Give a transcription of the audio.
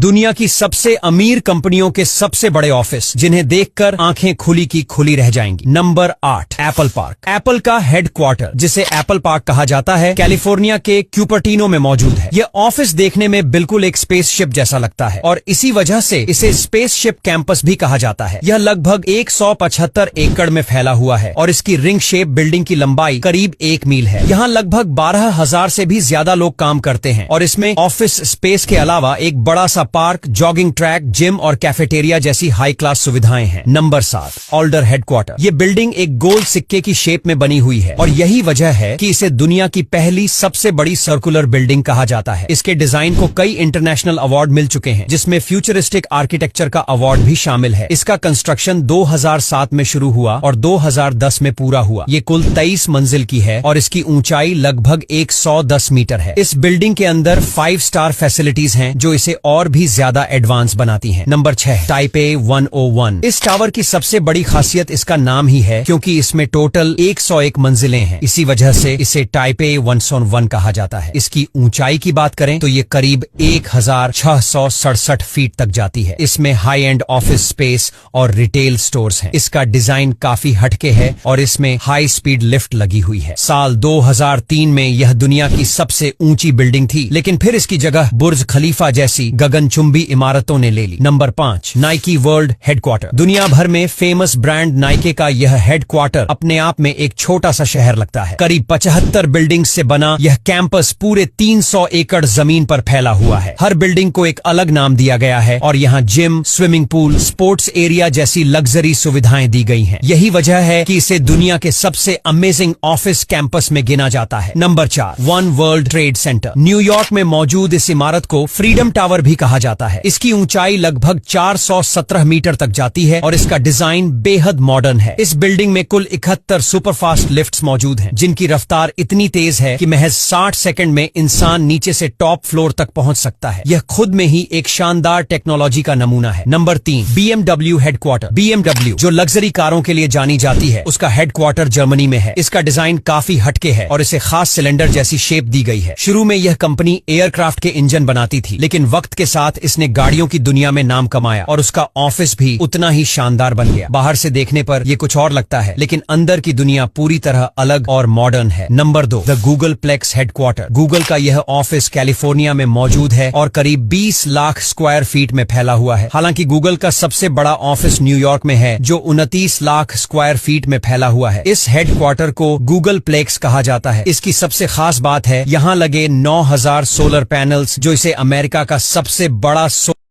दुनिया की सबसे अमीर कंपनियों के सबसे बड़े ऑफिस जिन्हें देखकर आंखें खुली की खुली रह जाएंगी। Number 8, Apple park. एप्पल का हेडक्वार्टर, जिसे एप्पल पार्क कहा जाता है, कैलिफोर्निया के क्यूपर्टिनो में मौजूद है। यह ऑफिस देखने में बिल्कुल एक स्पेसशिप जैसा लगता है और इसी वजह से इसे स्पेसशिप कैंपस भी कहा जाता है। यह लगभग 175 एकड़ में फैला हुआ है और इसकी रिंग शेप बिल्डिंग की लंबाई करीब 1 मील है। यहाँ लगभग 12,000 से भी ज्यादा लोग काम करते हैं और इसमें ऑफिस स्पेस के अलावा एक बड़ा सा पार्क, जॉगिंग ट्रैक, जिम और कैफेटेरिया जैसी हाई क्लास सुविधाएं हैं। Number 7, older headquarter. ये बिल्डिंग एक गोल सिक्के की शेप में बनी हुई है और यही वजह है कि इसे दुनिया की पहली सबसे बड़ी सर्कुलर बिल्डिंग कहा जाता है। इसके डिजाइन को कई इंटरनेशनल अवार्ड मिल चुके हैं, जिसमें फ्यूचरिस्टिक आर्किटेक्चर का अवार्ड भी शामिल है। इसका कंस्ट्रक्शन 2007 में शुरू हुआ और 2010 में पूरा हुआ। ये कुल 23 मंजिल की है और इसकी ऊंचाई लगभग 110 मीटर है। इस बिल्डिंग के अंदर 5 स्टार फैसिलिटीज हैं जो इसे और भी ज्यादा एडवांस बनाती हैं। Number 6, Taipei 101। इस टावर की सबसे बड़ी खासियत इसका नाम ही है, क्योंकि इसमें टोटल 101 मंजिलें हैं। इसी वजह से इसे टाइपे 101 कहा जाता है। इसकी ऊंचाई की बात करें तो ये करीब 1667 फीट तक जाती है। इसमें हाई एंड ऑफिस स्पेस और रिटेल स्टोर्स हैं। इसका डिजाइन काफी हटके है और इसमें हाई स्पीड लिफ्ट लगी हुई है। साल 2003 में यह दुनिया की सबसे ऊंची बिल्डिंग थी, लेकिन फिर इसकी जगह बुर्ज खलीफा जैसी गगनचुंबी इमारतों ने ले ली। Number 5, Nike world headquarter. दुनिया भर में फेमस ब्रांड नाइके का यह हेडक्वार्टर अपने आप में एक छोटा सा शहर लगता है। करीब 75 बिल्डिंग से बना यह कैंपस पूरे 300 एकड़ जमीन पर फैला हुआ है। हर बिल्डिंग को एक अलग नाम दिया गया है और यहाँ gym, swimming pool, sports area जैसी लग्जरी सुविधाएं दी गई हैं। यही वजह है कि इसे दुनिया के सबसे अमेजिंग ऑफिस कैंपस में गिना जाता है। Number 4, one world trade centre. New York में मौजूद इस इमारत को फ्रीडम टावर भी कहा जाता है। इसकी ऊंचाई लगभग 417 मीटर तक जाती है और इसका डिजाइन बेहद मॉडर्न है। इस बिल्डिंग में कुल 71 सुपरफास्ट लिफ्ट्स मौजूद हैं, जिनकी रफ्तार इतनी तेज है कि महज 60 सेकंड में इंसान नीचे से टॉप फ्लोर तक पहुंच सकता है। यह खुद में ही एक शानदार टेक्नोलॉजी का नमूना है। Number 3, BMW headquarter. BMW जो लग्जरी कारों के लिए जानी जाती है, उसका हेडक्वार्टर जर्मनी में है। इसका डिजाइन काफी हटके है और इसे खास सिलेंडर जैसी शेप दी गई है। शुरू में यह कंपनी एयरक्राफ्ट के इंजन बनाती थी, लेकिन वक्त के साथ इसने गाड़ियों की दुनिया में नाम कमाया और उसका ऑफिस भी उतना ही शानदार बन गया। बाहर से देखने पर यह कुछ और लगता है, लेकिन अंदर की दुनिया पूरी तरह अलग और मॉडर्न है। नंबर 2, the Googleplex headquarter. Google का यह ऑफिस कैलिफोर्निया में मौजूद है और करीब 20 लाख स्क्वायर फीट में फैला हुआ है। हालांकि गूगल का सबसे बड़ा ऑफिस न्यूयॉर्क में है, जो 29 लाख स्क्वायर फीट में फैला हुआ है। इस हेडक्वार्टर को गूगल प्लेक्स कहा जाता है। इसकी सबसे खास बात है यहाँ लगे 9000 सोलर पैनल्स, जो इसे अमेरिका का सबसे बड़ा